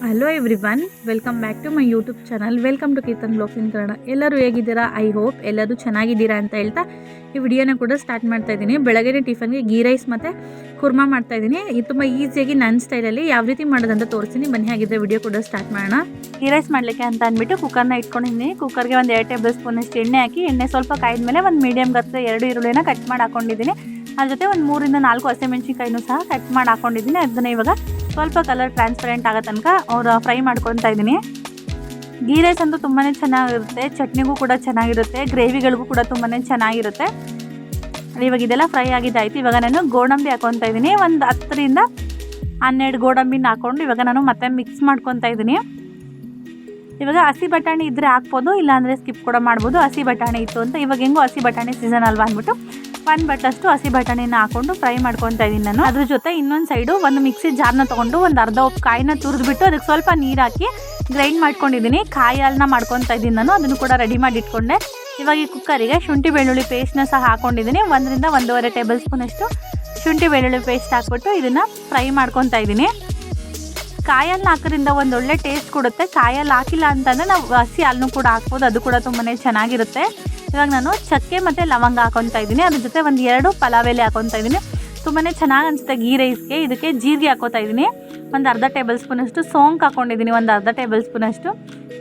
Hello everyone, welcome back to my YouTube channel. Welcome to Keerthan blogs in Kannada. ಎಲ್ಲರೂ ಹೇಗಿದ್ದೀರಾ? I hope ಎಲ್ಲರೂ ಚೆನ್ನಾಗಿದ್ದೀರಾ ಅಂತ ಹೇಳ್ತಾ ಈ ವಿಡಿಯೋನ ಕೂಡ ಸ್ಟಾರ್ಟ್ ಮಾಡ್ತಾ ಇದ್ದೀನಿ. ಬೆಳಗ್ಗೆ ಟಿಫನ್ಗೆ ಗೀ ರೈಸ್ ಮತ್ತು ಕುರ್ಮಾ ಮಾಡ್ತಾ ಇದ್ದೀನಿ. ಇದು ತುಂಬ ಈಸಿಯಾಗಿ ನನ್ನ ಸ್ಟೈಲಲ್ಲಿ ಯಾವ ರೀತಿ ಮಾಡೋದಂತ ತೋರಿಸ್ತೀನಿ. ಬನ್ನಿ, ಹಾಗಿದ್ರೆ ವಿಡಿಯೋ ಕೂಡ ಸ್ಟಾರ್ಟ್ ಮಾಡೋಣ. ಗೀ ರೈಸ್ ಮಾಡಲಿಕ್ಕೆ ಅಂತ ಅಂದ್ಬಿಟ್ಟು ಕುಕ್ಕರ್ನ ಇಟ್ಕೊಂಡಿದ್ದೀನಿ. ಕುಕ್ಕರ್ಗೆ ಒಂದು 2 ಟೇಬಲ್ ಸ್ಪೂನಷ್ಟು ಎಣ್ಣೆ ಹಾಕಿ, ಎಣ್ಣೆ ಸ್ವಲ್ಪ ಕಾಯ್ದ ಮೇಲೆ ಒಂದು ಮೀಡಿಯಮ್ ಗಾತ್ರದ 2 ಈರುಳ್ಳಿನ ಕಟ್ ಮಾಡಿ ಹಾಕೊಂಡಿದ್ದೀನಿ. ಅದ್ರ ಜೊತೆ ಒಂದು 3 ಇಂದ 4 ಹಸಿಮೆಣಸಿನ್ಕಾಯಿನೂ ಸಹ ಕಟ್ ಮಾಡಿ ಹಾಕೊಂಡಿದ್ದೀನಿ. ಅದನ್ನು ಇವಾಗ ಸ್ವಲ್ಪ ಕಲರ್ ಟ್ರಾನ್ಸ್ಪರೆಂಟ್ ಆಗೋ ತನಕ ಫ್ರೈ ಮಾಡ್ಕೊತಾ ಇದ್ದೀನಿ. ಗೀ ರೈಸ್ ಅಂತೂ ತುಂಬಾ ಚೆನ್ನಾಗಿರುತ್ತೆ, ಚಟ್ನಿಗೂ ಕೂಡ ಚೆನ್ನಾಗಿರುತ್ತೆ, ಗ್ರೇವಿಗಳಿಗೂ ಕೂಡ ತುಂಬಾ ಚೆನ್ನಾಗಿರುತ್ತೆ. ಇವಾಗ ಇದೆಲ್ಲ ಫ್ರೈ ಆಗಿದ್ದಾಯಿತು. ಇವಾಗ ನಾನು ಗೋಡಂಬಿ ಹಾಕೊತಾ ಇದ್ದೀನಿ. ಒಂದು 10 ರಿಂದ 12 ಗೋಡಂಬಿನ ಹಾಕ್ಕೊಂಡು ಇವಾಗ ನಾನು ಮತ್ತೆ ಮಿಕ್ಸ್ ಮಾಡ್ಕೊತಾ ಇದ್ದೀನಿ. ಇವಾಗ ಹಸಿ ಬಟಾಣಿ ಇದ್ದರೆ ಹಾಕ್ಬೋದು, ಇಲ್ಲಾಂದರೆ ಸ್ಕಿಪ್ ಕೂಡ ಮಾಡ್ಬೋದು. ಹಸಿ ಬಟಾಣಿ ಇತ್ತು ಅಂತ ಇವಾಗ ಹೆಂಗೋ ಹಸಿ ಬಟಾಣಿ ಸೀಸನ್ ಅಲ್ವಾ ಅಂದ್ಬಿಟ್ಟು 1 ಬಟ್ಟಷ್ಟು ಹಸಿ ಬಟಾಣಿನ ಹಾಕ್ಕೊಂಡು ಫ್ರೈ ಮಾಡ್ಕೊತಾ ಇದ್ದೀನಿ ನಾನು. ಅದ್ರ ಜೊತೆ ಇನ್ನೊಂದು ಸೈಡು ಒಂದು ಮಿಕ್ಸಿ ಜಾರ್ನ ತೊಗೊಂಡು ಒಂದು ಅರ್ಧ ಒಪ್ಪು ಕಾಯಿನ ತುರಿದ್ಬಿಟ್ಟು ಅದಕ್ಕೆ ಸ್ವಲ್ಪ ನೀರು ಹಾಕಿ ಗ್ರೈಂಡ್ ಮಾಡ್ಕೊಂಡಿದ್ದೀನಿ. ಕಾಯಿ ಹಾಲನ್ನ ಮಾಡ್ಕೊತಾ ಇದ್ದೀನಿ ನಾನು. ಅದನ್ನು ಕೂಡ ರೆಡಿ ಮಾಡಿ ಇಟ್ಕೊಂಡೆ. ಇವಾಗ ಈ ಕುಕ್ಕರಿಗೆ ಶುಂಠಿ ಬೆಳ್ಳುಳ್ಳಿ ಪೇಸ್ಟ್ನ ಸಹ ಹಾಕ್ಕೊಂಡಿದ್ದೀನಿ. 1 ರಿಂದ 1.5 ಟೇಬಲ್ ಸ್ಪೂನಷ್ಟು ಶುಂಠಿ ಬೆಳ್ಳುಳ್ಳಿ ಪೇಸ್ಟ್ ಹಾಕ್ಬಿಟ್ಟು ಇದನ್ನು ಫ್ರೈ ಮಾಡ್ಕೊತಾ ಇದ್ದೀನಿ. ಕಾಯಲ್ಲಿ ಹಾಕೋದ್ರಿಂದ ಒಂದು ಒಳ್ಳೆ ಟೇಸ್ಟ್ ಕೊಡುತ್ತೆ. ಕಾಯಲ್ಲಿ ಹಾಕಿಲ್ಲ ಅಂತಂದರೆ ನಾವು ಹಸಿ ಹಾಲನ್ನು ಕೂಡ ಹಾಕ್ಬೋದು, ಅದು ಕೂಡ ತುಂಬಾ ಚೆನ್ನಾಗಿರುತ್ತೆ. ಇವಾಗ ನಾನು ಚಕ್ಕೆ ಮತ್ತು ಲವಂಗ ಹಾಕೊತಾ ಇದ್ದೀನಿ. ಅದ್ರ ಜೊತೆ ಒಂದು 2 ಪಲಾವ್ ಎಲೆ ಹಾಕೊತಾ ಇದ್ದೀನಿ. ತುಂಬಾ ಚೆನ್ನಾಗಿ ಅನಿಸುತ್ತೆ ಗೀ ರೈಸ್ಗೆ. ಇದಕ್ಕೆ ಜೀರಿಗೆ ಹಾಕೋತಾ ಇದ್ದೀನಿ. ಒಂದು ಅರ್ಧ ಟೇಬಲ್ ಸ್ಪೂನಷ್ಟು ಸೋಂಕು ಹಾಕ್ಕೊಂಡಿದ್ದೀನಿ, ಒಂದು ಅರ್ಧ ಟೇಬಲ್ ಸ್ಪೂನಷ್ಟು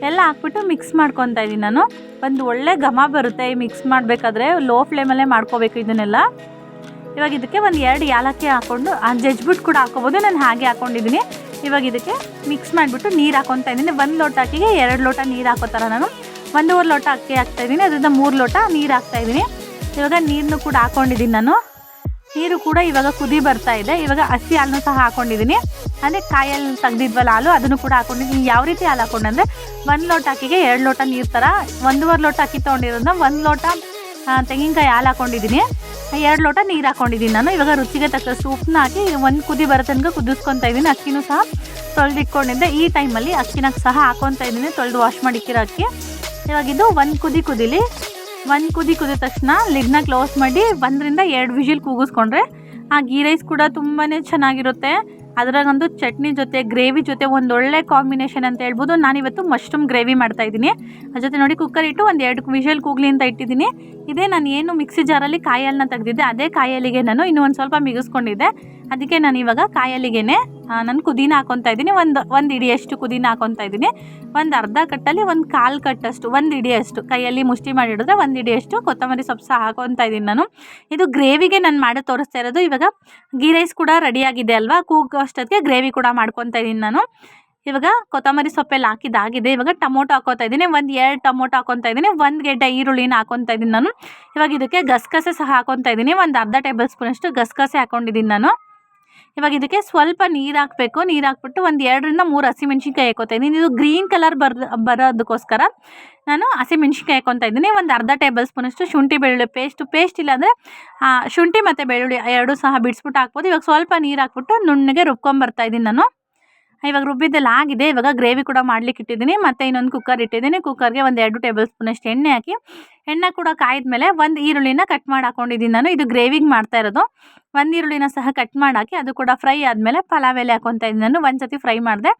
ಎಲ್ಲ ಹಾಕ್ಬಿಟ್ಟು ಮಿಕ್ಸ್ ಮಾಡ್ಕೊತಾ ಇದ್ದೀನಿ ನಾನು. ಒಂದು ಒಳ್ಳೆ ಘಮ ಬರುತ್ತೆ ಈ ಮಿಕ್ಸ್ ಮಾಡಬೇಕಾದ್ರೆ. ಲೋ ಫ್ಲೇಮಲ್ಲೇ ಮಾಡ್ಕೋಬೇಕು ಇದನ್ನೆಲ್ಲ. ಇವಾಗ ಇದಕ್ಕೆ ಒಂದು 2 ಏಲಕ್ಕಿ ಹಾಕ್ಕೊಂಡು ಜಜ್ಬಿಟ್ಟು ಕೂಡ ಹಾಕ್ಕೋಬೋದು. ನಾನು ಹಾಗೆ ಹಾಕ್ಕೊಂಡಿದ್ದೀನಿ. ಇವಾಗ ಇದಕ್ಕೆ ಮಿಕ್ಸ್ ಮಾಡಿಬಿಟ್ಟು ನೀರು ಹಾಕ್ಕೊತಾ ಇದ್ದೀನಿ. 1 ಲೋಟ ಅಕ್ಕಿಗೆ 2 ಲೋಟ ನೀರು ಹಾಕೋತಾರ ನಾನು. 1.5 ಲೋಟ ಅಕ್ಕಿ ಹಾಕ್ತಾಯಿದ್ದೀನಿ, ಅದರಿಂದ 3 ಲೋಟ ನೀರು ಹಾಕ್ತಾಯಿದ್ದೀನಿ. ಇವಾಗ ನೀರನ್ನು ಕೂಡ ಹಾಕ್ಕೊಂಡಿದ್ದೀನಿ ನಾನು. ನೀರು ಕೂಡ ಇವಾಗ ಕುದಿ ಬರ್ತಾ ಇದೆ. ಇವಾಗ ಹಸಿ ಹಾಲನ್ನು ಸಹ ಹಾಕ್ಕೊಂಡಿದ್ದೀನಿ, ಅಂದರೆ ಕಾಯಲ್ಲಿ ತೆಗ್ದಿದ್ವಲ್ಲ ಹಾಲು, ಅದನ್ನು ಕೂಡ ಹಾಕ್ಕೊಂಡಿದ್ದೀನಿ. ಯಾವ ರೀತಿ ಹಾಲು ಹಾಕ್ಕೊಂಡೆ 1 ಲೋಟ ಅಕ್ಕಿಗೆ 2 ಲೋಟ ನೀರು ಥರ 1.5 ಲೋಟ ಅಕ್ಕಿ ತೊಗೊಂಡಿರೋದ್ರಿಂದ 1 ಲೋಟ ತೆಂಗಿನಕಾಯಿ ಹಾಲು ಹಾಕ್ಕೊಂಡಿದ್ದೀನಿ, 2 ಲೋಟ ನೀರು ಹಾಕ್ಕೊಂಡಿದ್ದೀನಿ ನಾನು. ಇವಾಗ ರುಚಿಗೆ ತಕ್ಕಷ್ಟು ಉಪ್ಪನ್ನ ಹಾಕಿ ಒಂದು ಕುದಿ ಬರೋ ತನಕ ಕುದಿಸ್ಕೊತಾ ಇದ್ದೀನಿ. ಅಕ್ಕಿನೂ ಸಹ ತೊಳೆದಿಟ್ಕೊಂಡಿದ್ದೆ. ಈ ಟೈಮಲ್ಲಿ ಅಕ್ಕಿನ ಸಹ ಹಾಕ್ಕೊತಾ ಇದ್ದೀನಿ, ತೊಳೆದು ವಾಶ್ ಮಾಡಿಕ್ಕಿರೋ ಅಕ್ಕಿ. ಇವಾಗಿದ್ದು ಒಂದು ಕುದಿ ಕುದಿಲಿ. 1 ಕುದಿ ಕುದಿದ ತಕ್ಷಣ ಲಿಡ್ನ ಕ್ಲೋಸ್ ಮಾಡಿ 1 ರಿಂದ 2 ವಿಷಿಲ್ ಕೂಗಿಸ್ಕೊಂಡ್ರೆ ಆ ಗೀ ರೈಸ್ ಕೂಡ ತುಂಬಾ ಚೆನ್ನಾಗಿರುತ್ತೆ. ಅದರಾಗಂತೂ ಚಟ್ನಿ ಜೊತೆ ಗ್ರೇವಿ ಜೊತೆ ಒಂದೊಳ್ಳೆ ಕಾಂಬಿನೇಷನ್ ಅಂತ ಹೇಳ್ಬೋದು. ನಾನಿವತ್ತು ಮಶ್ರೂಮ್ ಗ್ರೇವಿ ಮಾಡ್ತಾಯಿದ್ದೀನಿ. ಅದ್ರ ಜೊತೆ ನೋಡಿ ಕುಕ್ಕರ್ ಇಟ್ಟು ಒಂದು 2 ವಿಷಲ್ ಕೂಗಲಿ ಅಂತ ಇಟ್ಟಿದ್ದೀನಿ. ಇದೇ ನಾನು ಏನು ಮಿಕ್ಸಿ ಜಾರಲ್ಲಿ ಕಾಯಲ್ನ ತೆಗೆದಿದ್ದೆ, ಅದೇ ಕಾಯಲ್ಲಿಗೆ ನಾನು ಇನ್ನೂ ಒಂದು ಸ್ವಲ್ಪ ಮಿಗಿಸ್ಕೊಂಡಿದ್ದೆ. ಅದಕ್ಕೆ ನಾನು ಇವಾಗ ಕಾಯಲ್ಲಿಗೆ ನಾನು ಕುದೀನ ಹಾಕ್ಕೊತಾ ಇದ್ದೀನಿ. ಒಂದು ಇಡಿಯಷ್ಟು ಕುದೀನ ಹಾಕ್ಕೊತಾ ಇದ್ದೀನಿ. ಒಂದು ಅರ್ಧ ಕಟ್ಟಲ್ಲಿ 1/4 ಕಟ್ಟಷ್ಟು, 1 ಇಡಿಯಷ್ಟು ಕೈಯಲ್ಲಿ ಮುಷ್ಟಿ ಮಾಡಿ ಹಿಡಿದ್ರೆ 1 ಇಡಿಯಷ್ಟು ಕೊತ್ತಂಬರಿ ಸೊಪ್ಪು ಸಹ ಹಾಕ್ಕೊತಾ ಇದ್ದೀನಿ ನಾನು. ಇದು ಗ್ರೇವಿಗೆ ನಾನು ಮಾಡಿ ತೋರಿಸ್ತಾ ಇರೋದು. ಇವಾಗ ಗೀ ರೈಸ್ ಕೂಡ ರೆಡಿಯಾಗಿದೆ ಅಲ್ವಾ, ಕೂಗೋಷ್ಟೊತ್ತಿಗೆ ಗ್ರೇವಿ ಕೂಡ ಮಾಡ್ಕೊತಾ ಇದ್ದೀನಿ ನಾನು. ಇವಾಗ ಕೊತ್ತಂಬರಿ ಸೊಪ್ಪೆಲ್ಲ ಹಾಕಿದ್ದಾಗಿದೆ. ಇವಾಗ ಟೊಮೊಟೊ ಹಾಕ್ಕೊತಾ ಇದ್ದೀನಿ. 2 ಟೊಮೊಟೊ ಹಾಕ್ಕೊತಾ ಇದ್ದೀನಿ. 1 ಗೆಡ್ಡೆ ಈರುಳ್ಳಿನ ಹಾಕ್ಕೊತಾ ಇದ್ದೀನಿ ನಾನು. ಇವಾಗ ಇದಕ್ಕೆ ಗಸಗಸೆ ಸಹ ಹಾಕ್ಕೊತಾ ಇದ್ದೀನಿ. ಒಂದು ಅರ್ಧ ಟೇಬಲ್ ಸ್ಪೂನಷ್ಟು ಗಸಗಸೆ ಹಾಕ್ಕೊಂಡಿದ್ದೀನಿ ನಾನು. ಇವಾಗ ಇದಕ್ಕೆ ಸ್ವಲ್ಪ ನೀರು ಹಾಕಬೇಕು. ನೀರು ಹಾಕ್ಬಿಟ್ಟು ಒಂದು 2 ರಿಂದ 3 ಹಸಿಮೆಣ್ಸಿನ್ಕಾಯಿ ಹಾಕ್ಕೊತಾ ಇದ್ದೀನಿ. ಇದು ಗ್ರೀನ್ ಕಲರ್ ಬರೋದಕ್ಕೋಸ್ಕರ ನಾನು ಹಸಿಮೆಣ್ಸಿನ್ಕಾಯಿ ಹಾಕ್ಕೊತಾ ಇದ್ದೀನಿ. ಒಂದು ಅರ್ಧ ಟೇಬಲ್ ಸ್ಪೂನಷ್ಟು ಶುಂಠಿ ಬೆಳ್ಳುಳ್ಳಿ ಪೇಸ್ಟ್ ಇಲ್ಲಾಂದರೆ ಶುಂಠಿ ಮತ್ತು ಬೆಳ್ಳುಳ್ಳಿ 2 ಸಹ ಬಿಡಿಸ್ಬಿಟ್ಟು ಹಾಕ್ಬೋದು. ಇವಾಗ ಸ್ವಲ್ಪ ನೀರು ಹಾಕ್ಬಿಟ್ಟು ನುಣ್ಣಗೆ ರುಬ್ಕೊಂಬರ್ತಾ ಇದ್ದೀನಿ ನಾನು. ಇವಾಗ ರುಬ್ಬಿದ್ದೆಲ್ಲ ಆಗಿದೆ. ಇವಾಗ ಗ್ರೇವಿ ಕೂಡ ಮಾಡ್ಲಿಕ್ಕೆ ಇಟ್ಟಿದ್ದೀನಿ. ಮತ್ತು ಇನ್ನೊಂದು ಕುಕ್ಕರ್ ಇಟ್ಟಿದ್ದೀನಿ. ಕುಕ್ಕರ್ಗೆ ಒಂದು 2 ಟೇಬಲ್ ಸ್ಪೂನಷ್ಟು ಎಣ್ಣೆ ಹಾಕಿ, ಎಣ್ಣೆ ಕೂಡ ಕಾಯ್ದ ಮೇಲೆ 1 ಈರುಳ್ಳಿನ ಕಟ್ ಮಾಡಿ ಹಾಕ್ಕೊಂಡಿದ್ದೀನಿ ನಾನು. ಇದು ಗ್ರೇವಿಗೆ ಮಾಡ್ತಾ ಇರೋದು. 1 ಈರುಳ್ಳಿನ ಸಹ ಕಟ್ ಮಾಡಿ ಹಾಕಿ ಅದು ಕೂಡ ಫ್ರೈ ಆದಮೇಲೆ ಪಲಾವ್ ಎಲೆ ಹಾಕ್ಕೊತಾ ಇದ್ದೀನಿ ನಾನು. ಒಂದು ಸತಿ ಫ್ರೈ ಮಾಡಿದೆ.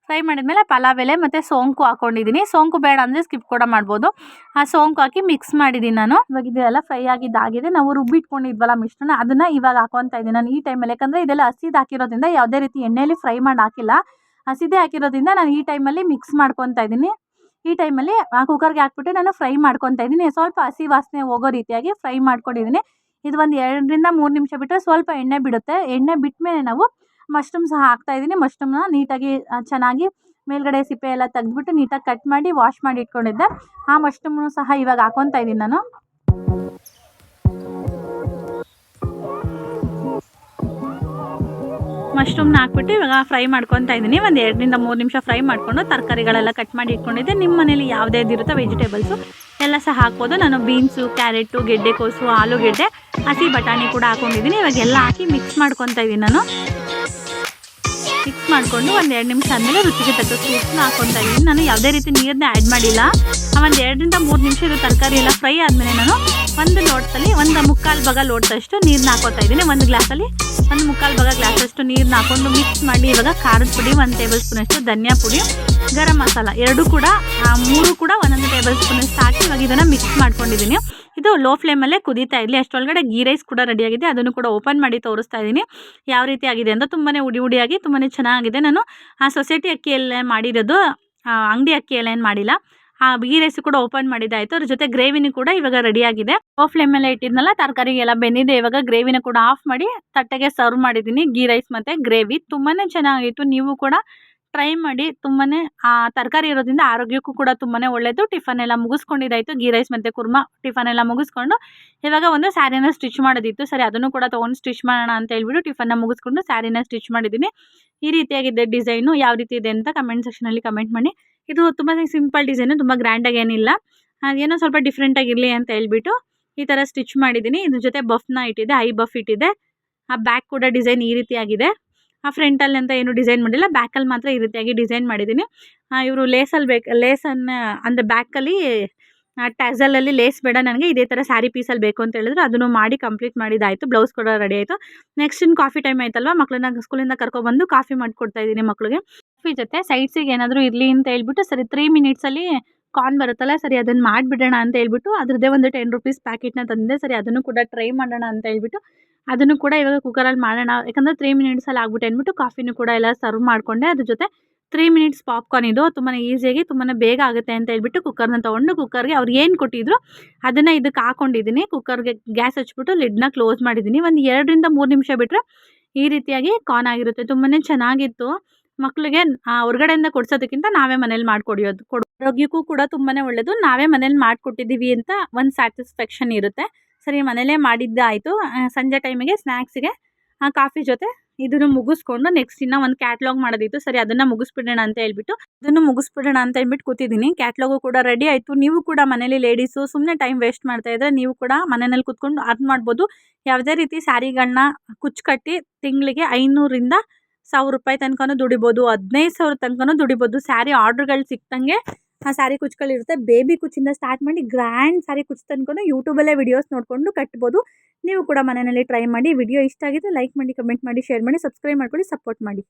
ಫ್ರೈ ಮಾಡಿದ್ಮೇಲೆ ಪಲಾವ್ ಎಲೆ ಮತ್ತು ಸೋಂಕು ಹಾಕ್ಕೊಂಡಿದ್ದೀನಿ. ಸೋಂಕು ಬೇಡ ಅಂದರೆ ಸ್ಕಿಪ್ ಕೂಡ ಮಾಡ್ಬೋದು. ಆ ಸೋಂಕು ಹಾಕಿ ಮಿಕ್ಸ್ ಮಾಡಿದ್ದೀನಿ ನಾನು. ಇವಾಗ ಇದೆಲ್ಲ ಫ್ರೈ ಆಗಿದ್ದಾಗಿದೆ. ನಾವು ರುಬ್ಬಿಟ್ಕೊಂಡಿದ್ವಲ್ಲ ಮಿಶ್ರಣ, ಅದನ್ನು ಇವಾಗ ಹಾಕ್ಕೊತಾ ಇದ್ದೀನಿ ನಾನು ಈ ಟೈಮಲ್ಲಿ. ಯಾಕಂದರೆ ಇದೆಲ್ಲ ಹಸಿದು ಹಾಕಿರೋದ್ರಿಂದ ಯಾವುದೇ ರೀತಿ ಎಣ್ಣೆಯಲ್ಲಿ ಫ್ರೈ ಮಾಡಿ ಹಾಕಿಲ್ಲ, ಹಸಿದೇ ಹಾಕಿರೋದ್ರಿಂದ ನಾನು ಈ ಟೈಮಲ್ಲಿ ಮಿಕ್ಸ್ ಮಾಡ್ಕೊತಾ ಇದ್ದೀನಿ. ಈ ಟೈಮಲ್ಲಿ ಕುಕ್ಕರ್ಗೆ ಹಾಕ್ಬಿಟ್ಟು ನಾನು ಫ್ರೈ ಮಾಡ್ಕೊತಾ ಇದ್ದೀನಿ. ಸ್ವಲ್ಪ ಹಸಿ ವಾಸನೆ ಹೋಗೋ ರೀತಿಯಾಗಿ ಫ್ರೈ ಮಾಡ್ಕೊಂಡಿದ್ದೀನಿ. ಇದು ಒಂದು 2 ರಿಂದ 3 ನಿಮಿಷ ಬಿಟ್ಟರೆ ಸ್ವಲ್ಪ ಎಣ್ಣೆ ಬಿಡುತ್ತೆ. ಎಣ್ಣೆ ಬಿಟ್ಟ ಮೇಲೆ ನಾವು ಮಶ್ರೂಮ್ ಸಹ ಹಾಕ್ತಾಯಿದ್ದೀನಿ. ಮಶ್ರೂಮ್ನ ನೀಟಾಗಿ ಚೆನ್ನಾಗಿ ಮೇಲ್ಗಡೆ ಸಿಪ್ಪೆ ಎಲ್ಲ ತೆಗೆದ್ಬಿಟ್ಟು ನೀಟಾಗಿ ಕಟ್ ಮಾಡಿ ವಾಶ್ ಮಾಡಿ ಇಟ್ಕೊಂಡಿದ್ದೆ. ಆ ಮಶ್ರೂಮ್ನು ಸಹ ಇವಾಗ ಹಾಕ್ಕೊತಾ ಇದ್ದೀನಿ ನಾನು. ಮಶ್ರೂಮ್ನ ಹಾಕ್ಬಿಟ್ಟು ಇವಾಗ ಫ್ರೈ ಮಾಡ್ಕೊತಾ ಇದ್ದೀನಿ. ಒಂದು 2 ರಿಂದ 3 ನಿಮಿಷ ಫ್ರೈ ಮಾಡಿಕೊಂಡು ತರಕಾರಿಗಳೆಲ್ಲ ಕಟ್ ಮಾಡಿ ಇಟ್ಕೊಂಡಿದ್ದೆ. ನಿಮ್ಮ ಮನೇಲಿ ಯಾವುದೇ ಇರುತ್ತೋ ವೆಜಿಟೇಬಲ್ಸು ಎಲ್ಲ ಸಹ ಹಾಕ್ಬೋದು. ನಾನು ಬೀನ್ಸು, ಕ್ಯಾರೆಟು, ಗೆಡ್ಡೆಕೋಸು, ಆಲೂಗೆಡ್ಡೆ, ಹಸಿ ಬಟಾಣಿ ಕೂಡ ಹಾಕ್ಕೊಂಡಿದ್ದೀನಿ. ಇವಾಗ ಎಲ್ಲ ಹಾಕಿ ಮಿಕ್ಸ್ ಮಾಡ್ಕೊತಾ ಇದ್ದೀನಿ ನಾನು. ಮಿಕ್ಸ್ ಮಾಡಿಕೊಂಡು ಒಂದು 2 ನಿಮಿಷ ಆದಮೇಲೆ ರುಚಿಗೆ ತಕ್ಕಷ್ಟು ಉಪ್ಪನ್ನ ಹಾಕ್ಕೊತಾ ಇದ್ದೀನಿ. ನಾನು ಯಾವುದೇ ರೀತಿ ನೀರನ್ನ ಆ್ಯಡ್ ಮಾಡಿಲ್ಲ. ಒಂದು 2 ರಿಂದ 3 ನಿಮಿಷ ಇದು ತರಕಾರಿ ಎಲ್ಲ ಫ್ರೈ ಆದಮೇಲೆ ನಾನು ಒಂದು ಲೋಟದಲ್ಲಿ 1/4 ಭಾಗ ಲೋಟದಷ್ಟು ನೀರನ್ನ ಹಾಕ್ಕೊತಾ ಇದ್ದೀನಿ. 1 ಗ್ಲಾಸಲ್ಲಿ ಒಂದು ಮುಕ್ಕಾಲು ಭಾಗ ಗ್ಲಾಸಷ್ಟು ನೀರನ್ನ ಹಾಕೊಂಡು ಮಿಕ್ಸ್ ಮಾಡಿ ಇವಾಗ ಖಾರದ ಪುಡಿ 1 ಟೇಬಲ್ ಸ್ಪೂನಷ್ಟು ಧನಿಯಾ ಪುಡಿ, ಗರಂ ಮಸಾಲ ಎರಡೂ ಕೂಡ 3 ಕೂಡ 1 ಟೇಬಲ್ ಸ್ಪೂನಷ್ಟು ಹಾಕಿ ಇವಾಗ ಇದನ್ನು ಮಿಕ್ಸ್ ಮಾಡ್ಕೊಂಡಿದ್ದೀನಿ. ಇದು ಲೋ ಫ್ಲೇಮಲ್ಲೇ ಕುದೀತಾ ಇರಲಿ. ಅಷ್ಟರೊಳಗಡೆ ಗೀ ರೈಸ್ ಕೂಡ ರೆಡಿಯಾಗಿದೆ. ಅದನ್ನು ಕೂಡ ಓಪನ್ ಮಾಡಿ ತೋರಿಸ್ತಾ ಇದ್ದೀನಿ ಯಾವ ರೀತಿ ಆಗಿದೆ ಅಂತ. ತುಂಬಾ ಉಡಿ ಉಡಿಯಾಗಿ ತುಂಬಾ ಚೆನ್ನಾಗಿದೆ. ನಾನು ಸೊಸೈಟಿ ಅಕ್ಕಿಯಲ್ಲೇ ಮಾಡಿರೋದು, ಅಂಗಡಿ ಅಕ್ಕಿಯಲ್ಲ ಏನು ಮಾಡಿಲ್ಲ. ಗೀ ರೈಸ್ ಕೂಡ ಓಪನ್ ಮಾಡಿದ್ದಾಯಿತು. ಅದ್ರ ಜೊತೆ ಗ್ರೇವಿನೂ ಕೂಡ ಇವಾಗ ರೆಡಿಯಾಗಿದೆ. ಲೋ ಫ್ಲೇಮಲ್ಲೇ ಇಟ್ಟಿದ್ನಲ್ಲ, ತರಕಾರಿ ಎಲ್ಲ ಬೆಂದಿದೆ. ಇವಾಗ ಗ್ರೇವಿನ ಕೂಡ ಆಫ್ ಮಾಡಿ ತಟ್ಟೆಗೆ ಸರ್ವ್ ಮಾಡಿದ್ದೀನಿ. ಗೀ ರೈಸ್ ಮತ್ತು ಗ್ರೇವಿ ತುಂಬಾ ಚೆನ್ನಾಗಿತ್ತು. ನೀವು ಕೂಡ ಟ್ರೈ ಮಾಡಿ. ತುಂಬಾ ತರಕಾರಿ ಇರೋದ್ರಿಂದ ಆರೋಗ್ಯಕ್ಕೂ ಕೂಡ ತುಂಬಾ ಒಳ್ಳೆಯದು. ಟಿಫನ್ ಎಲ್ಲ ಮುಗಿಸ್ಕೊಂಡಿದ್ದಾಯಿತು. ಗೀ ರೈಸ್ ಮತ್ತು ಕುರ್ಮಾ ಟಿಫನ್ ಎಲ್ಲ ಮುಗಿಸ್ಕೊಂಡು ಇವಾಗ ಒಂದು ಸ್ಯಾರಿನ ಸ್ಟಿಚ್ ಮಾಡೋದಿತ್ತು. ಸರಿ, ಅದನ್ನು ಕೂಡ ತೊಗೊಂಡು ಸ್ಟಿಚ್ ಮಾಡೋಣ ಅಂತ ಹೇಳ್ಬಿಟ್ಟು ಟಿಫನ್ನ ಮುಗಿಸ್ಕೊಂಡು ಸ್ಯಾರಿನ ಸ್ಟಿಚ್ ಮಾಡಿದ್ದೀನಿ. ಈ ರೀತಿಯಾಗಿದೆ ಡಿಸೈನು. ಯಾವ ರೀತಿ ಇದೆ ಅಂತ ಕಮೆಂಟ್ ಸೆಕ್ಷನಲ್ಲಿ ಕಮೆಂಟ್ ಮಾಡಿ. ಇದು ತುಂಬ ಸಿಂಪಲ್ ಡಿಸೈನು, ತುಂಬ ಗ್ರ್ಯಾಂಡಾಗಿ ಏನಿಲ್ಲ. ಏನೋ ಸ್ವಲ್ಪ ಡಿಫ್ರೆಂಟಾಗಿರಲಿ ಅಂತ ಹೇಳ್ಬಿಟ್ಟು ಈ ಥರ ಸ್ಟಿಚ್ ಮಾಡಿದ್ದೀನಿ. ಇದ್ರ ಜೊತೆ ಬಫ್ನ ಇಟ್ಟಿದೆ, ಐ ಬಫ್ ಇಟ್ಟಿದೆ. ಬ್ಯಾಕ್ ಕೂಡ ಡಿಸೈನ್ ಈ ರೀತಿಯಾಗಿದೆ. ಫ್ರಂಟಲ್ಲಿ ಅಂತ ಏನು ಡಿಸೈನ್ ಮಾಡಿಲ್ಲ, ಬ್ಯಾಕಲ್ಲಿ ಮಾತ್ರ ಈ ರೀತಿಯಾಗಿ ಡಿಸೈನ್ ಮಾಡಿದ್ದೀನಿ. ಇವರು ಲೇಸನ್ನು ಅಂದರೆ ಬ್ಯಾಕಲ್ಲಿ ಟ್ಯಾಸಲಲ್ಲಿ ಲೇಸ್ ಬೇಡ ನನಗೆ, ಇದೇ ಥರ ಸ್ಯಾರಿ ಪೀಸಲ್ಲಿ ಬೇಕು ಅಂತ ಹೇಳಿದ್ರು. ಅದನ್ನು ಮಾಡಿ ಕಂಪ್ಲೀಟ್ ಮಾಡಿದ್ದಾಯಿತು. ಬ್ಲೌಸ್ ಕೂಡ ರೆಡಿ ಆಯಿತು. ನೆಕ್ಸ್ಟ್ ಇನ್ನು ಕಾಫಿ ಟೈಮ್ ಆಯ್ತಲ್ವ, ಮಕ್ಕಳನ್ನ ಸ್ಕೂಲಿಂದ ಕರ್ಕೊಬಂದು ಕಾಫಿ ಮಾಡಿಕೊಡ್ತಾ ಇದ್ದೀನಿ ಮಕ್ಕಳಿಗೆ. ಕಾಫಿ ಜೊತೆ ಸೈಡ್ಸಿಗೆ ಏನಾದರೂ ಇರಲಿ ಅಂತ ಹೇಳ್ಬಿಟ್ಟು, ಸರಿ 3 ಮಿನಿಟ್ಸಲ್ಲಿ ಕಾರ್ನ್ ಬರುತ್ತಲ್ಲ, ಸರಿ ಅದನ್ನು ಮಾಡಿಬಿಡೋಣ ಅಂತ ಹೇಳ್ಬಿಟ್ಟು ಅದರದ್ದೇ ಒಂದು 10 ರೂಪೀಸ್ ಪ್ಯಾಕೆಟ್ನ ತಂದೆ. ಸರಿ ಅದನ್ನು ಕೂಡ ಟ್ರೈ ಮಾಡೋಣ ಅಂತ ಹೇಳ್ಬಿಟ್ಟು ಅದನ್ನು ಕೂಡ ಇವಾಗ ಕುಕ್ಕರಲ್ಲಿ ಮಾಡೋಣ, ಯಾಕಂದರೆ 3 ಮಿನಿಟ್ಸಲ್ಲಿ ಆಗ್ಬಿಟ್ಟು ಅಂದ್ಬಿಟ್ಟು ಕಾಫಿನೂ ಕೂಡ ಎಲ್ಲ ಸರ್ವ್ ಮಾಡಿಕೊಂಡೆ. ಅದ್ರ ಜೊತೆ 3 ಮಿನಿಟ್ಸ್ ಪಾಪ್ಕಾರ್ನ್ ಇದು ತುಂಬಾ ಈಸಿಯಾಗಿ ತುಂಬಾ ಬೇಗ ಆಗುತ್ತೆ ಅಂತ ಹೇಳ್ಬಿಟ್ಟು ಕುಕ್ಕರ್ನ ತೊಗೊಂಡು ಕುಕ್ಕರ್ಗೆ ಅವ್ರು ಏನು ಕೊಟ್ಟಿದ್ರು ಅದನ್ನು ಇದಕ್ಕೆ ಹಾಕ್ಕೊಂಡಿದ್ದೀನಿ. ಕುಕ್ಕರ್ಗೆ ಗ್ಯಾಸ್ ಹಚ್ಬಿಟ್ಟು ಲಿಡ್ನ ಕ್ಲೋಸ್ ಮಾಡಿದ್ದೀನಿ. ಒಂದು 2 ರಿಂದ 3 ನಿಮಿಷ ಬಿಟ್ಟರೆ ಈ ರೀತಿಯಾಗಿ ಕಾರ್ನ್ ಆಗಿರುತ್ತೆ. ತುಂಬಾ ಚೆನ್ನಾಗಿತ್ತು. ಮಕ್ಕಳಿಗೆ ಹೊರಗಡೆಯಿಂದ ಕೊಡ್ಸೋದಕ್ಕಿಂತ ನಾವೇ ಮನೇಲಿ ಮಾಡಿಕೊಡೋದು ಆರೋಗ್ಯಕ್ಕೂ ಕೂಡ ತುಂಬಾ ಒಳ್ಳೆಯದು. ನಾವೇ ಮನೇಲಿ ಮಾಡಿಕೊಟ್ಟಿದ್ದೀವಿ ಅಂತ ಒಂದು ಸ್ಯಾಟಿಸ್ಫ್ಯಾಕ್ಷನ್ ಇರುತ್ತೆ. ಸರಿ, ಮನೇಲೇ ಮಾಡಿದ್ದಾಯಿತು. ಸಂಜೆ ಟೈಮಿಗೆ ಸ್ನ್ಯಾಕ್ಸಿಗೆ ಕಾಫಿ ಜೊತೆ ಇದನ್ನು ಮುಗಿಸ್ಕೊಂಡು ನೆಕ್ಸ್ಟ್ ಇನ್ನೂ ಒಂದು ಕ್ಯಾಟ್ಲಾಗ್ ಮಾಡೋದಿತ್ತು. ಸರಿ, ಅದನ್ನು ಮುಗಿಸ್ಬಿಡೋಣ ಅಂತ ಹೇಳ್ಬಿಟ್ಟು ಕೂತಿದ್ದೀನಿ. ಕ್ಯಾಟ್ಲಾಗು ಕೂಡ ರೆಡಿ ಆಯಿತು. ನೀವು ಕೂಡ ಮನೇಲಿ ಲೇಡೀಸು ಸುಮ್ಮನೆ ಟೈಮ್ ವೇಸ್ಟ್ ಮಾಡ್ತಾಯಿದ್ರೆ ನೀವು ಕೂಡ ಮನೆಯಲ್ಲಿ ಕೂತ್ಕೊಂಡು ಅರ್ನ್ ಮಾಡ್ಬೋದು. ಯಾವುದೇ ರೀತಿ ಸ್ಯಾರಿಗಳನ್ನ ಕುಚ್ಚು ತಿಂಗಳಿಗೆ 500 ರಿಂದ 1000 ರೂಪಾಯಿ ತನಕನೂ ದುಡಿಬೋದು, 15,000 ತನಕನೂ ದುಡಿಬೋದು. ಸ್ಯಾರಿ ಆರ್ಡ್ರ್ಗಳು ಸಿಕ್ತಂಗೆ ಸ್ಯಾರಿ ಕುಚ್ಚುಗಳಿರುತ್ತೆ. ಬೇಬಿ ಕುಚ್ಚಿಂದ ಸ್ಟಾರ್ಟ್ ಮಾಡಿ ಗ್ರ್ಯಾಂಡ್ ಸ್ಯಾರಿ ಕುಚ್ಚು ತನಕನೂ ಯೂಟ್ಯೂಬಲ್ಲೇ ವಿಡಿಯೋಸ್ ನೋಡಿಕೊಂಡು ಕಟ್ಬೋದು. ನೀವು ಕೂಡ ಮನೆಯಲ್ಲಿ ಟ್ರೈ ಮಾಡಿ. ವಿಡಿಯೋ ಇಷ್ಟ ಆಗಿದ್ರೆ ಲೈಕ್ ಮಾಡಿ, ಕಮೆಂಟ್ ಮಾಡಿ, ಶೇರ್ ಮಾಡಿ, ಸಬ್ಸ್ಕ್ರೈಬ್ ಮಾಡ್ಕೊಳ್ಳಿ, ಸಪೋರ್ಟ್ ಮಾಡಿ.